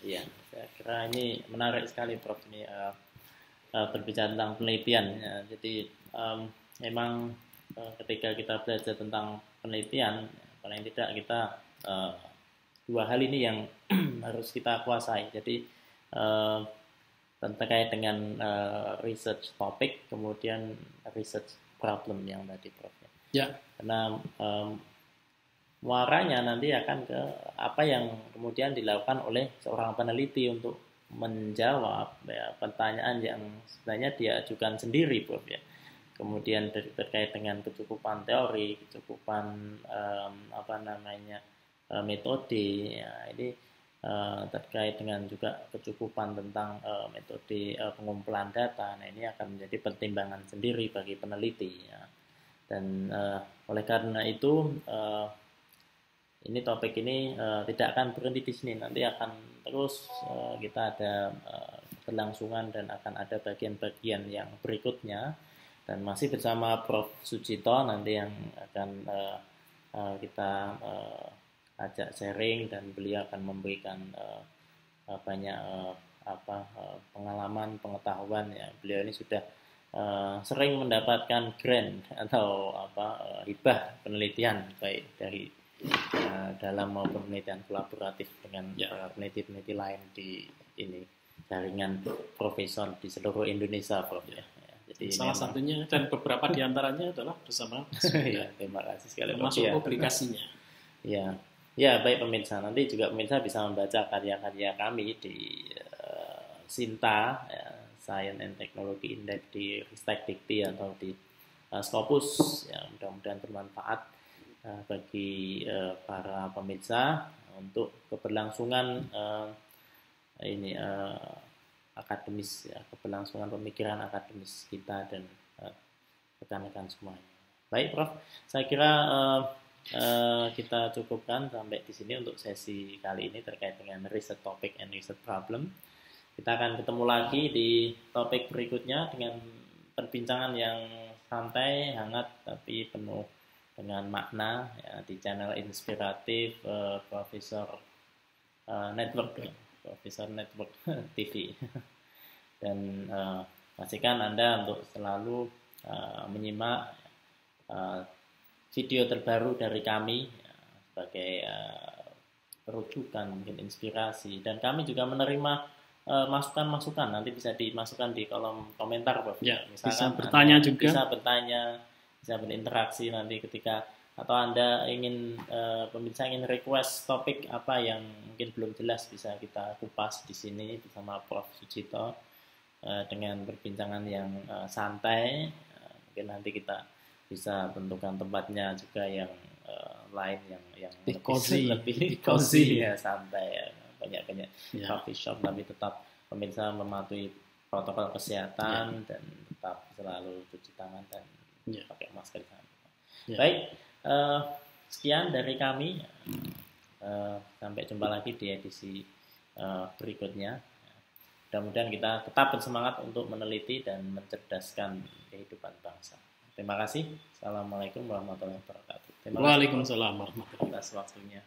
Iya, saya kira ini menarik sekali Prof. Ini berbicara tentang penelitian. Ya. Jadi memang ketika kita belajar tentang penelitian, paling tidak kita dua hal ini yang harus kita kuasai. Jadi terkait dengan research topic, kemudian research problem yang tadi Prof. Ya. Karena muaranya nanti akan ke apa yang kemudian dilakukan oleh seorang peneliti untuk menjawab pertanyaan yang sebenarnya dia ajukan sendiri, Prof. Ya. Kemudian terkait dengan kecukupan teori, kecukupan metode, ya, ini terkait dengan juga kecukupan tentang metode pengumpulan data. Nah, ini akan menjadi pertimbangan sendiri bagi peneliti. Ya. Dan oleh karena itu ini topik ini tidak akan berhenti di sini. Nanti akan terus kita ada berlangsungan dan akan ada bagian-bagian yang berikutnya. Dan masih bersama Prof. Sucito nanti yang akan kita ajak sharing, dan beliau akan memberikan banyak pengalaman, pengetahuan. Ya. Beliau ini sudah sering mendapatkan grant atau hibah penelitian baik dari dalam maupun penelitian kolaboratif dengan peneliti-peneliti lain di ini jaringan profesor di seluruh Indonesia, Prof. Ya. Jadi salah satunya dan beberapa diantaranya adalah bersama. Ya, terima kasih sekali. Termasuk publikasinya. Ya, ya baik pemirsa. Nanti juga pemirsa bisa membaca karya-karya kami di Sinta, ya, Science and Technology Index di Ristek Dikti atau di Scopus. Ya, mudah-mudahan bermanfaat bagi para pemirsa untuk keberlangsungan akademis, ya, keberlangsungan pemikiran akademis kita dan rekan-rekan semuanya. Baik, Prof. Saya kira kita cukupkan sampai di sini untuk sesi kali ini terkait dengan research topic and research problem. Kita akan ketemu lagi di topik berikutnya dengan perbincangan yang santai, hangat, tapi penuh dengan makna, ya, di channel inspiratif Profesor Network. Profesor Network TV. Dan pastikan Anda untuk selalu menyimak video terbaru dari kami sebagai rujukan, mungkin inspirasi. Dan kami juga menerima masukan-masukan, nanti bisa dimasukkan di kolom komentar, Prof. Ya, misalkan bisa bertanya Anda juga. Bisa bertanya, bisa berinteraksi nanti ketika, atau Anda ingin pemirsa ingin request topik apa yang mungkin belum jelas, bisa kita kupas di sini bersama Prof. Sucito dengan perbincangan yang santai. Mungkin nanti kita bisa tentukan tempatnya juga yang lain yang lebih cozy, ya, santai, ya. Banyak coffee shop, tapi tetap pemirsa mematuhi protokol kesehatan dan tetap selalu cuci tangan dan pakai masker di sana. Baik. Sekian dari kami. Sampai jumpa lagi di edisi berikutnya. Mudah-mudahan kita tetap bersemangat untuk meneliti dan mencerdaskan kehidupan bangsa. Terima kasih. Assalamualaikum warahmatullahi wabarakatuh. Waalaikumsalam warahmatullahi wabarakatuh. Atas waktunya.